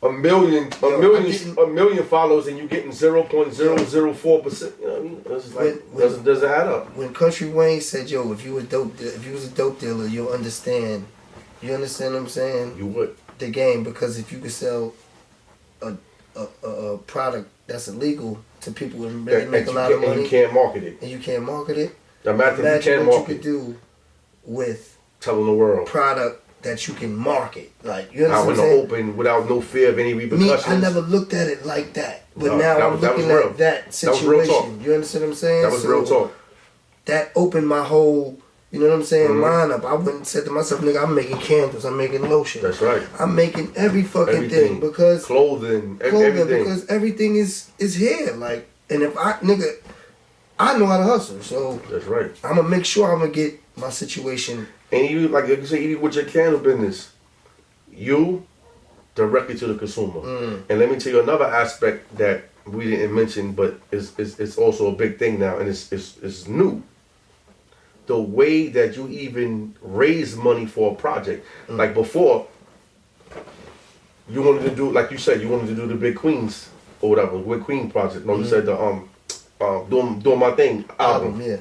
a million followers and you getting 0.004%? You know what I mean? It's like doesn't add up. When Country Wayne said, "Yo, if you was a dope dealer, you'll understand." You understand what I'm saying? You would. The game, because if you could sell a product that's illegal to people and really make a lot of money, and you can't market it, imagine you can't what market. you could do with telling the world product that you can market. Like, you understand out in what I'm the saying? open without no fear of any repercussions. I never looked at it like that, but No, now I'm looking at that situation. That was real talk. You understand what I'm saying? That was real talk. That opened my whole, you know what I'm saying, mind up. I went and said to myself, nigga, I'm making candles, I'm making lotion. That's right. I'm making every fucking thing because clothing, everything. Because everything is here. Like, and if I know how to hustle, so that's right. I'm gonna make sure I'm gonna get my situation. And you like you say, even with your candle business, you directly to the consumer. And let me tell you another aspect that we didn't mention, but it's also a big thing now, and it's new. The way that you even raise money for a project, like before, you wanted to do, like you said, you wanted to do the Big Queens or whatever, Big Queen project. No, you said the doing my thing album. Yeah.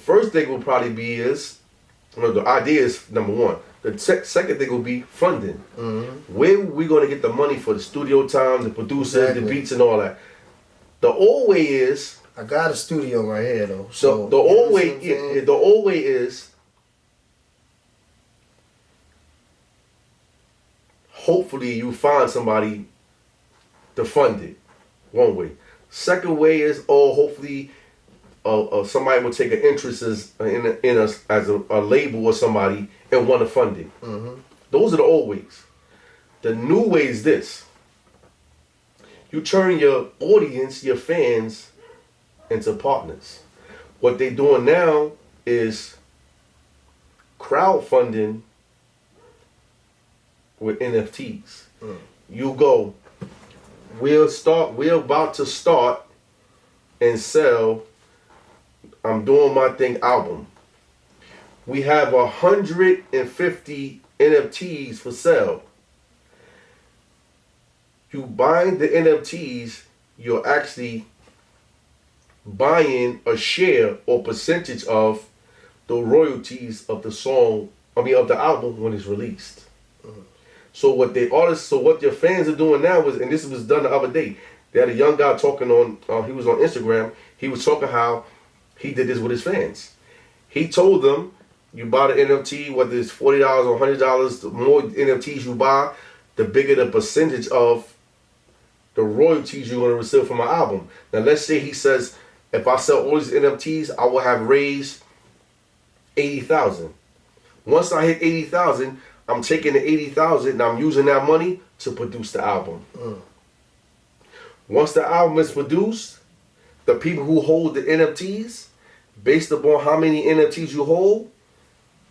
First thing will probably be the idea is number one. The second thing will be funding. Where we going to get the money for the studio time, the producers, the beats, and all that? The old way is. I got a studio right here though. So the old way is. Hopefully you find somebody to fund it. One way. Second way is hopefully. Somebody will take an interest in us as a label or somebody and want to fund it. Those are the old ways. The new way is this. You turn your audience, your fans, into partners. What they're doing now is crowdfunding with NFTs. You go, we're about to start and sell I'm Doing My Thing album. We have 150 NFTs for sale. You buying the NFTs, you're actually buying a share or percentage of the royalties of the song, of the album when it's released. So what your fans are doing now is, and this was done the other day, they had a young guy talking he was on Instagram, he was talking how he did this with his fans. He told them, you buy the NFT, whether it's $40 or $100, the more NFTs you buy, the bigger the percentage of the royalties you're going to receive from my album. Now let's say he says, if I sell all these NFTs, I will have raised $80,000. Once I hit $80,000, I'm taking the $80,000 and I'm using that money to produce the album. Once the album is produced, the people who hold the NFTs, based upon how many NFTs you hold,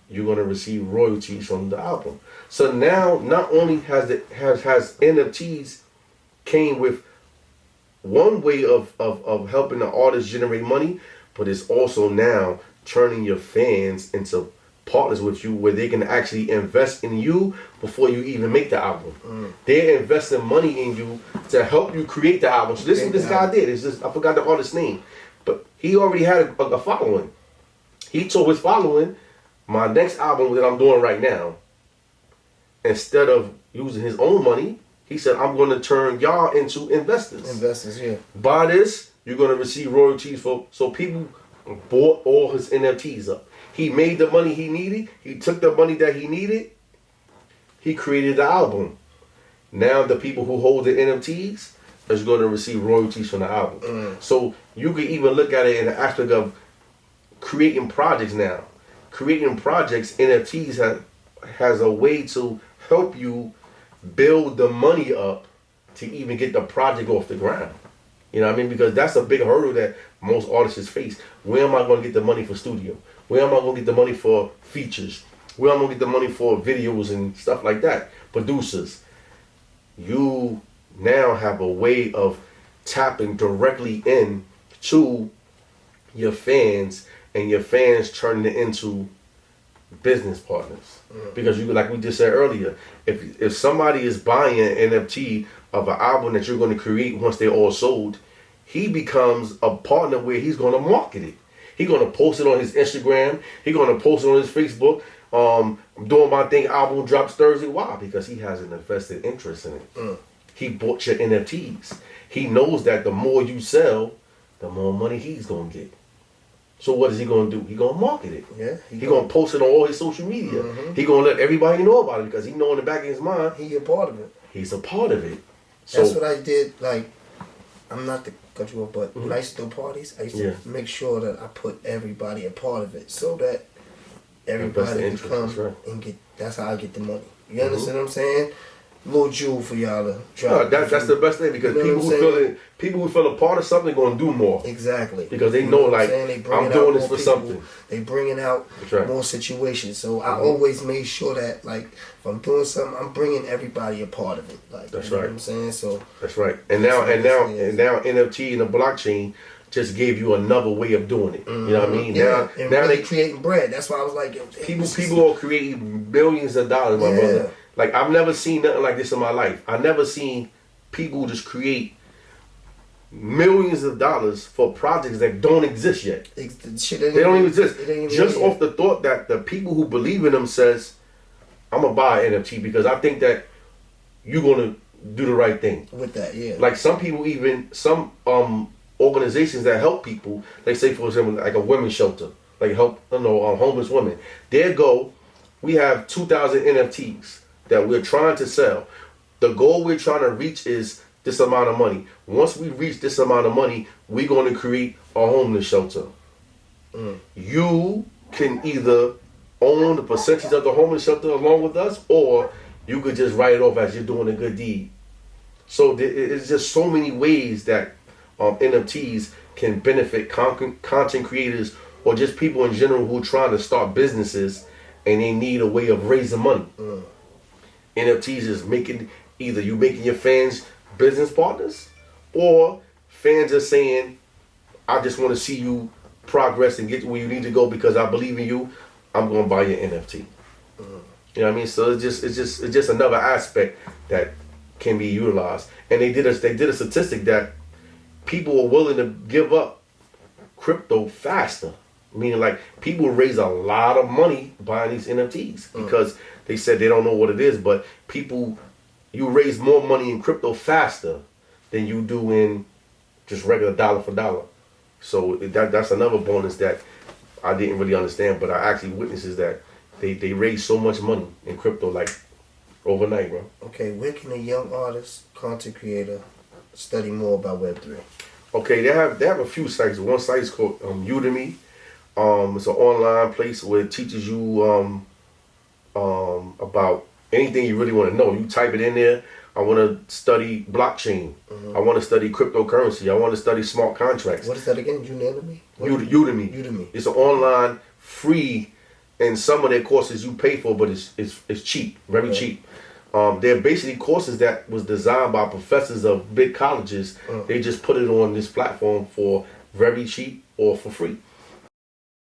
you're going to receive royalties from the album. So now, not only has NFTs came with one way of helping the artist generate money, but it's also now turning your fans into partners with you, where they can actually invest in you before you even make the album. They're investing money in you to help you create the album. So this is what this guy did. It's just, I forgot the artist's name, but he already had a following. He told his following, my next album that I'm doing right now, instead of using his own money, he said, I'm going to turn y'all into investors. Investors, yeah. Buy this, you're going to receive royalties for. So people bought all his NFTs up. He made the money he needed. He took the money that he needed. He created the album. Now the people who hold the NFTs is going to receive royalties from the album. So you could even look at it in the aspect of creating projects now. Creating projects, NFTs has a way to help you build the money up to even get the project off the ground. You know what I mean? Because that's a big hurdle that most artists face. Where am I going to get the money for studio? Where am I going to get the money for features? Where am I going to get the money for videos and stuff like that? Producers. You now have a way of tapping directly in to your fans, and your fans turning it into business partners. Because you, like we just said earlier, if somebody is buying an NFT of an album that you're going to create once they're all sold, he becomes a partner where he's going to market it. He's going to post it on his Instagram. He's going to post it on his Facebook. I'm doing my thing, album drops Thursday. Why? Because he has an invested interest in it. He bought your NFTs. He knows that the more you sell, the more money he's going to get. So what is he going to do? He's going to market it. Yeah. He's going to post it on all his social media. He's going to let everybody know about it because he know in the back of his mind, He a part of it. he's a part of it. So That's what I did. Like, I'm not to cut you off, but when I used to do parties, I used to make sure that I put everybody a part of it so that everybody can come and get. That's how I get the money. You understand what I'm saying? Little jewel for y'all to drop. No, that's the best thing, because You know people who feel a part of something going to do more. Exactly. Because they You know, what like, saying? I'm doing this for something. They bringing out right. more situations. So I always made sure that, like, if I'm doing something, I'm bringing everybody a part of it. Like, That's you know right. what I'm saying? So That's right. And now NFT and the blockchain just gave you another way of doing it. You know what I mean? yeah, Now and really really creating bread. That's why I was like, yo, people are creating billions of dollars, my brother. Like, I've never seen nothing like this in my life. I never seen people just create millions of dollars for projects that don't exist yet. They don't even exist. Just off the thought that the people who believe in them says, I'm gonna buy an NFT because I think that you're gonna do the right thing. With that, yeah. Like some people, even some organizations that help people, like say for example, like a women's shelter, like help homeless women. Their goal, we have 2,000 NFTs that we're trying to sell. The goal we're trying to reach is this amount of money. Once we reach this amount of money, we're going to create a homeless shelter. You can either own the percentage of the homeless shelter along with us, or you could just write it off as you're doing a good deed. So it's just so many ways that NFTs can benefit content creators or just people in general who are trying to start businesses and they need a way of raising money. NFTs is making your fans business partners, or fans are saying, I just want to see you progress and get where you need to go because I believe in you. I'm going to buy your NFT. You know what I mean? So it's just another aspect that can be utilized. And they did a statistic that people are willing to give up crypto faster. Meaning, like, people raise a lot of money buying these NFTs because they said they don't know what it is, but you raise more money in crypto faster than you do in just regular dollar for dollar. So that's another bonus that I didn't really understand, but I actually witnesses that they raise so much money in crypto, like, overnight, bro. Okay, where can a young artist, content creator, study more about Web3? Okay, they have a few sites. One site is called Udemy. It's an online place where it teaches you about anything you really want to know. You type it in there. I want to study blockchain. I want to study cryptocurrency. I want to study smart contracts. What is that again? Udemy? Udemy. It's an online, free, and some of their courses you pay for, but it's cheap, very cheap. They're basically courses that was designed by professors of big colleges. They just put it on this platform for very cheap or for free.